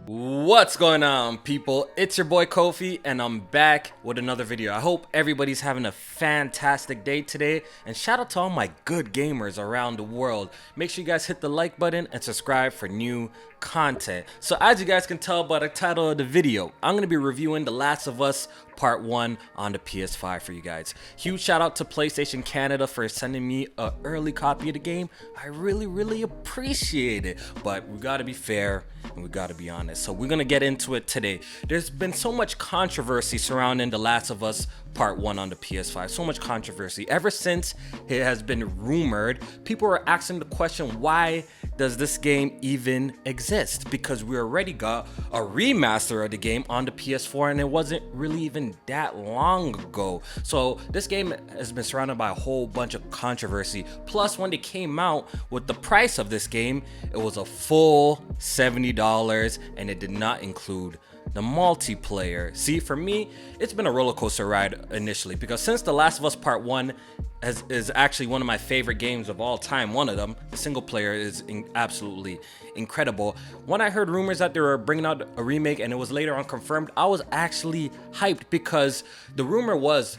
What's going on, people? It's your boy Kofi, and I'm back with another video. I hope everybody's having a fantastic day today, and shout out to all my good gamers around the world. Make sure you guys hit the like button and subscribe for new content. So as you guys can tell by the title of the video, I'm going to be reviewing The Last of Us Part 1 on the PS5 for you guys. Huge shout out to PlayStation Canada for sending me an early copy of the game. I really appreciate it, but we gotta be fair and we gotta be honest. So we're gonna get into it today. There's been so much controversy surrounding The Last of Us Part 1 on the PS5. So much controversy. Ever since it has been rumored, people are asking the question, why does this game even exist? Because we already got a remaster of the game on the PS4 and it wasn't really even that long ago. So this game has been surrounded by a whole bunch of controversy. Plus, when they came out with the price of this game, it was a full $70 and it did not include the multiplayer. See, for me, it's been a roller coaster ride initially, because since The Last of Us Part 1 is actually one of my favorite games of all time, one of them, the single player is absolutely incredible. When I heard rumors that they were bringing out a remake and it was later on confirmed, I was actually hyped, because the rumor was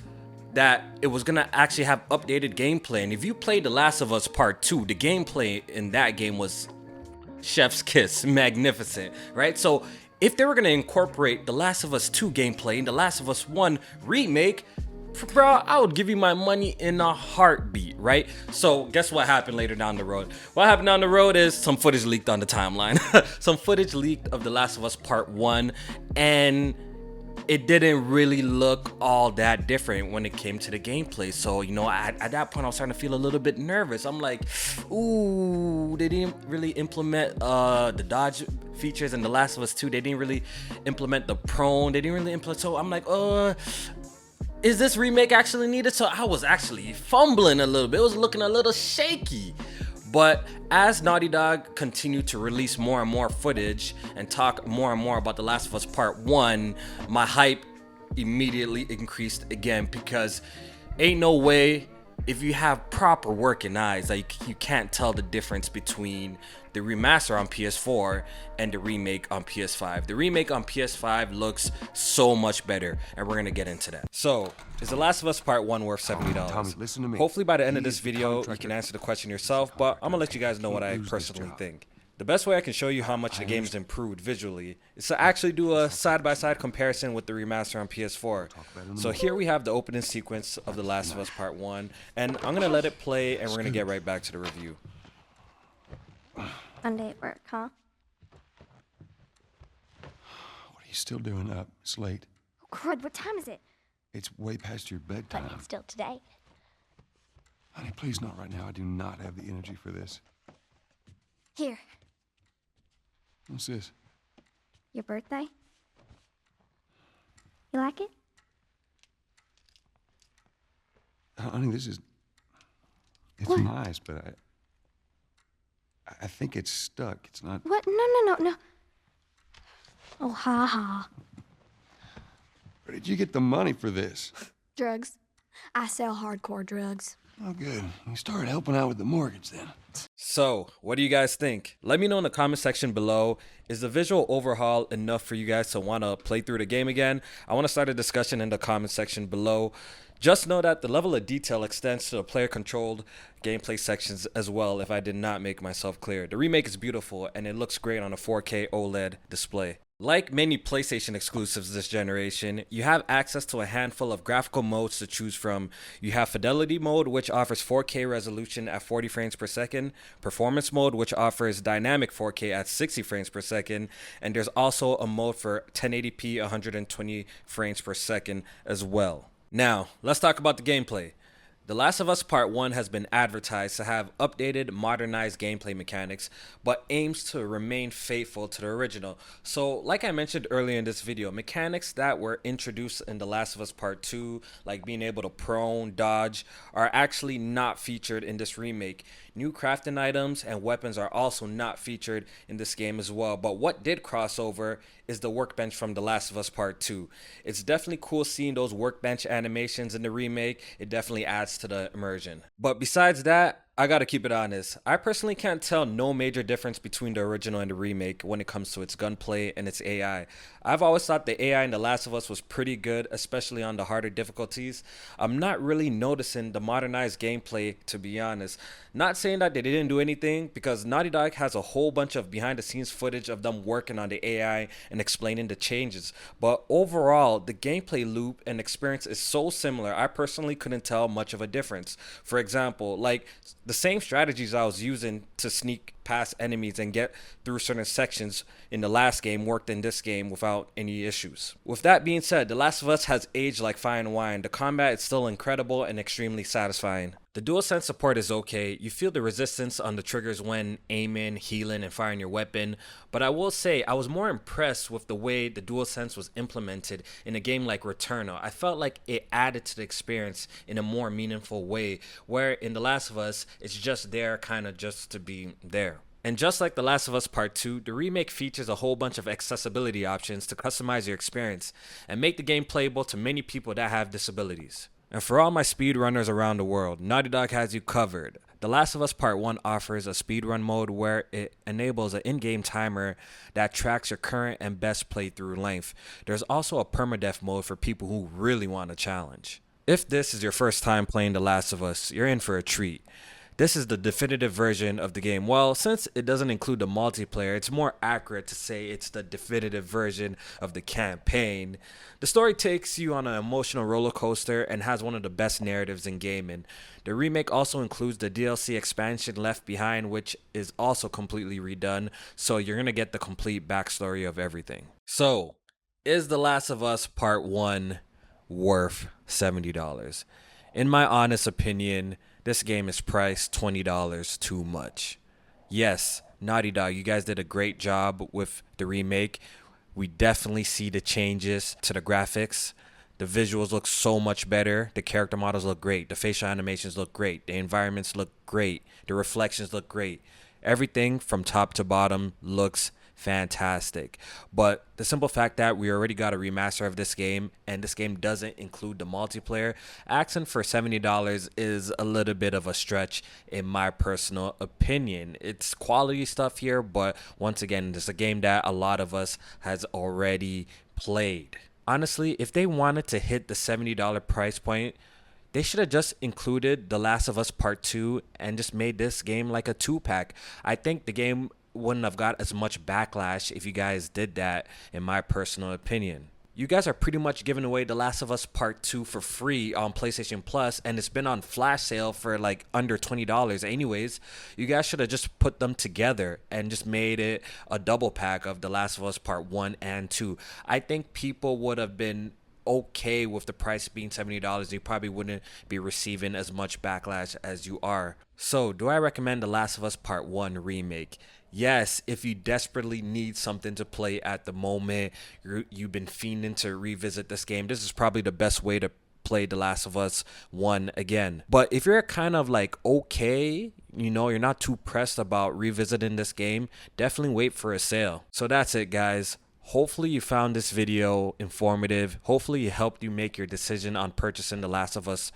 that it was gonna actually have updated gameplay. And if you played The Last of Us Part 2, the gameplay in that game was chef's kiss, magnificent, right? So if they were gonna incorporate The Last of Us 2 gameplay in The Last of Us 1 remake, bro, I would give you my money in a heartbeat, right? So guess what happened later down the road? What happened down the road is some footage leaked on the timeline. Some footage leaked of The Last of Us Part 1, and it didn't really look all that different when it came to the gameplay. So, you know, at that point, I was starting to feel a little bit nervous. I'm like, ooh, they didn't really implement the dodge features in The Last of Us 2. They didn't really implement the prone. They didn't really implement. So I'm like, is this remake actually needed? So I was actually fumbling a little bit. It was looking a little shaky. But as Naughty Dog continued to release more and more footage and talk more and more about The Last of Us Part 1, my hype immediately increased again, because ain't no way, if you have proper working eyes, like, you can't tell the difference between the remaster on PS4 and the remake on PS5. The remake on PS5 looks so much better, and we're gonna get into that. So, is The Last of Us Part 1 worth $70? Tommy, listen to me. Hopefully by the end of this video, you can answer the question yourself, but I'm gonna let you guys know what I personally think. The best way I can show you how much the game has improved visually is to actually do a side-by-side comparison with the remaster on PS4. So here we have the opening sequence of The Last of Us Part 1, and I'm gonna let it play, and we're gonna get right back to the review. Monday at work, huh? What are you still doing up? It's late. Oh, crud, what time is it? It's way past your But bedtime. it's still today. Honey, please, not right now. I do not have the energy for this. Here, What's this? your birthday. You like it? Honey, this is... It's What? nice, but I think it's stuck. It's not... What? No. Oh, ha ha. Where did you get the money for this? Drugs. I sell hardcore drugs. Oh, good. You started helping out with the mortgage then. So, what do you guys think? Let me know in the comment section below. Is the visual overhaul enough for you guys to want to play through the game again? I want to start a discussion in the comment section below. Just know that the level of detail extends to the player-controlled gameplay sections as well, if I did not make myself clear. The remake is beautiful, and it looks great on a 4K OLED display. Like many PlayStation exclusives this generation, you have access to a handful of graphical modes to choose from. You have Fidelity Mode, which offers 4K resolution at 40 frames per second, Performance Mode, which offers Dynamic 4K at 60 frames per second, and there's also a mode for 1080p 120 frames per second as well. Now, let's talk about the gameplay. The Last of Us Part 1 has been advertised to have updated, modernized gameplay mechanics, but aims to remain faithful to the original. So, like I mentioned earlier in this video, mechanics that were introduced in The Last of Us Part 2, like being able to prone, dodge, are actually not featured in this remake. New crafting items and weapons are also not featured in this game as well, but what did cross over is the workbench from The Last of Us Part 2. It's definitely cool seeing those workbench animations in the remake. It definitely adds to the immersion. But besides that, I gotta keep it honest. I personally can't tell no major difference between the original and the remake when it comes to its gunplay and its AI. I've always thought the AI in The Last of Us was pretty good, especially on the harder difficulties. I'm not really noticing the modernized gameplay, to be honest. Not saying that they didn't do anything, because Naughty Dog has a whole bunch of behind the scenes footage of them working on the AI and explaining the changes. But overall, the gameplay loop and experience is so similar, I personally couldn't tell much of a difference. For example, like the same strategies I was using to sneak past enemies and get through certain sections in the last game worked in this game without any issues. With that being said, The Last of Us has aged like fine wine. The combat is still incredible and extremely satisfying. The DualSense support is okay. You feel the resistance on the triggers when aiming, healing, and firing your weapon. But I will say, I was more impressed with the way the DualSense was implemented in a game like Returnal. I felt like it added to the experience in a more meaningful way, where in The Last of Us, it's just there kind of just to be there. And just like The Last of Us Part 2, the remake features a whole bunch of accessibility options to customize your experience and make the game playable to many people that have disabilities. And for all my speedrunners around the world, Naughty Dog has you covered. The Last of Us Part 1 offers a speedrun mode where it enables an in-game timer that tracks your current and best playthrough length. There's also a permadeath mode for people who really want a challenge. If this is your first time playing The Last of Us, you're in for a treat. This is the definitive version of the game. Well, since it doesn't include the multiplayer, it's more accurate to say it's the definitive version of the campaign. The story takes you on an emotional roller coaster and has one of the best narratives in gaming. The remake also includes the DLC expansion Left Behind, which is also completely redone, so you're going to get the complete backstory of everything. So, is The Last of Us Part 1 worth $70? In my honest opinion, this game is priced $20 too much. Yes, Naughty Dog, you guys did a great job with the remake. We definitely see the changes to the graphics. The visuals look so much better. The character models look great. The facial animations look great. The environments look great. The reflections look great. Everything from top to bottom looks fantastic. But the simple fact that we already got a remaster of this game and this game doesn't include the multiplayer, asking for $70 is a little bit of a stretch in my personal opinion. It's quality stuff here, but once again, it's a game that a lot of us has already played. Honestly, if they wanted to hit the $70 price point, they should have just included The Last of Us Part 2 and just made this game like a 2-pack. I think the game wouldn't have got as much backlash if you guys did that, in my personal opinion. You guys are pretty much giving away The Last of Us Part 2 for free on PlayStation Plus, and it's been on flash sale for like under $20 anyways. You guys should have just put them together and just made it a double pack of The Last of Us Part 1 and 2. I think people would have been okay with the price being $70. You probably wouldn't be receiving as much backlash as you are. So, do I recommend The Last of Us Part 1 Remake? Yes, if you desperately need something to play at the moment, you've been fiending to revisit this game, this is probably the best way to play The Last of Us 1 again. But if you're kind of like okay, you know, you're not too pressed about revisiting this game, definitely wait for a sale. So that's it, guys. Hopefully you found this video informative. Hopefully it helped you make your decision on purchasing The Last of Us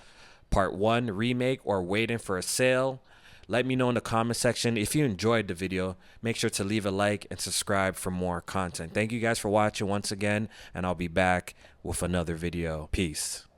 Part 1 Remake or waiting for a sale. Let me know in the comment section. If you enjoyed the video, make sure to leave a like and subscribe for more content. Thank you guys for watching once again, and I'll be back with another video. Peace.